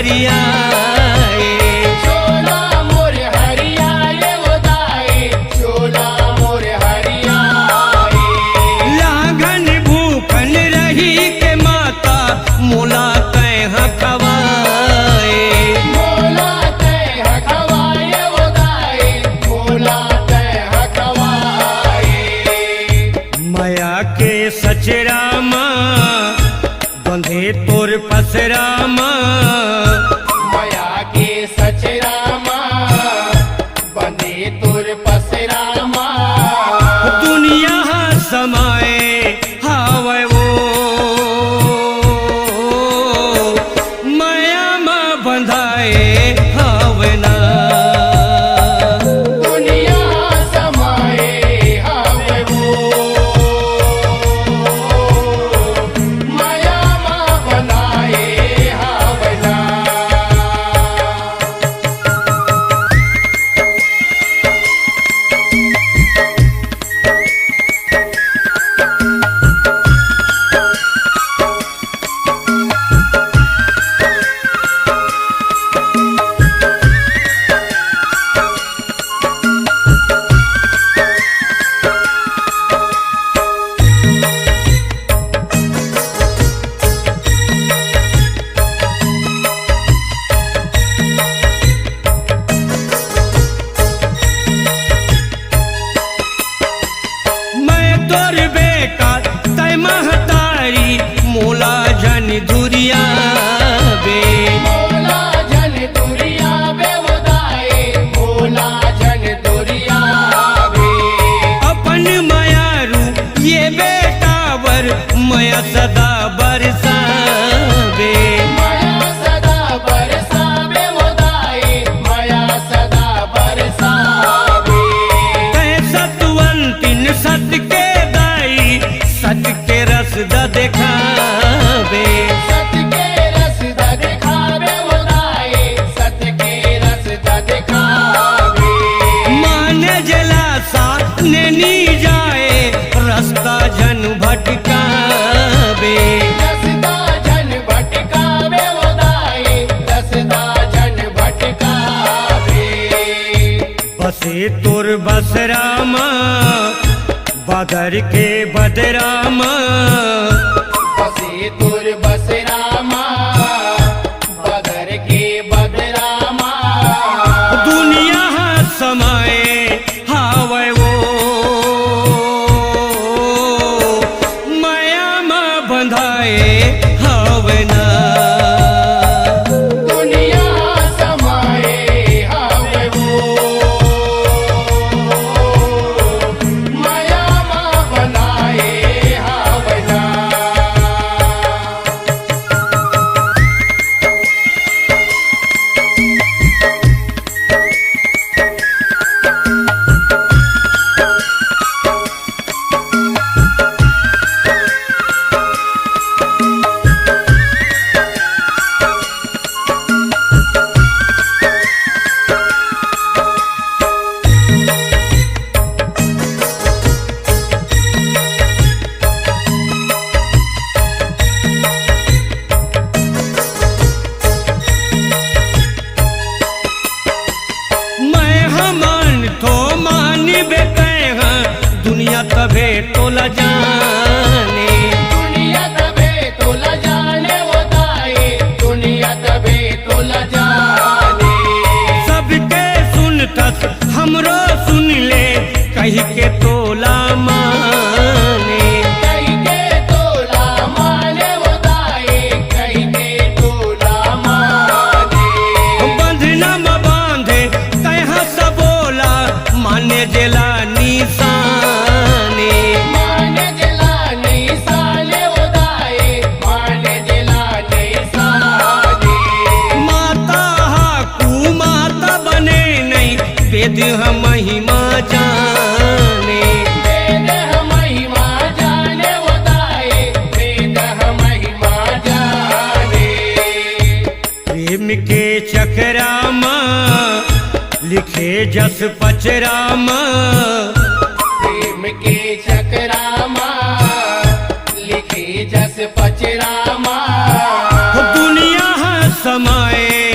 हरियाए। चोला मोर हरियाए उदाए, चोला मोर हरियाए। लागन भूखन रही के माता मोला कह खवाए। मोला तय हखवाए उदाए, मोला तय हखवाए। माया के सचरामा बंधे तोर पसरामा। माया के सचरामा बने तुर पसरामा। दुनिया समाए हावे वो माया में बंधाए हावे ना। दुनिया समाए हावे वो माया मा बनाए हावना। मैं तोर बेटा तय महतारी मोला जन दुरिया बे। मोला जन दुरिया बे उदाए, मोला जन दुरिया बे। अपन मायारू ये बेटावर माया सदा बरसावे। माया सदा बरसावे उदाए, माया सदा बरसावे। कह सतवंतिन सत के दाई सत के रस द देखावे। सत के रस द दिखावे उदाए, सत के रस द दिखावे। माने जलासा नैनी जाए रास्ता जन भटकावे। रसदा जन भटकावे उदाए, रसदा जन भटकावे। बसे तोर बसरामा बादर के बदरामा। बसे तुर बसरामा बदर के बदरामा। दुनिया समाए हावे वो माया में बंधाए हावे ना। दुनिया समाए हावे वो माया मा बनाए हावना। मैं हमान तो मानिबे कह दुनिया तभे तोला जाने। दुनिया तबे तोला जाने उदाए, दुनिया तबे तोला जाने। सबके सुनतस हमरो सुन ले कही के तोला माने। कहीं के तोला माने उदाए, कहीं के तोला माने। बंधना में बांधे तह सबोला माने जेला निशाने। माने जलाने साले उदाए, माने जलाने साले। माता हाकू माता बने नहीं वेद हम महिमा जाने। वेद हम महिमा जाने उदाए, वेद हम महिमा जाने। प्रेम के चक्रामा लिखे जस पचरामा। प्रेम के चक्रामा लिखे जस पचरामा। दुनिया समाए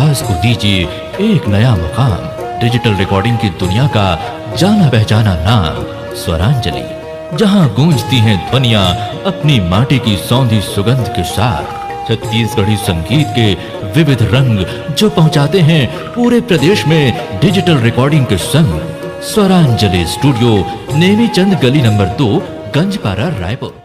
आवाज को दीजिए एक नया मुकाम। डिजिटल रिकॉर्डिंग की दुनिया का जाना पहचाना नाम स्वरांजलि, जहां गूंजती हैं ध्वनियां अपनी माटी की सौंधी सुगंध के साथ। छत्तीसगढ़ी संगीत के विविध रंग जो पहुंचाते हैं पूरे प्रदेश में डिजिटल रिकॉर्डिंग के संग। स्वरांजलि स्टूडियो, नेमीचंद गली नंबर 2, गंजपारा, रायपुर।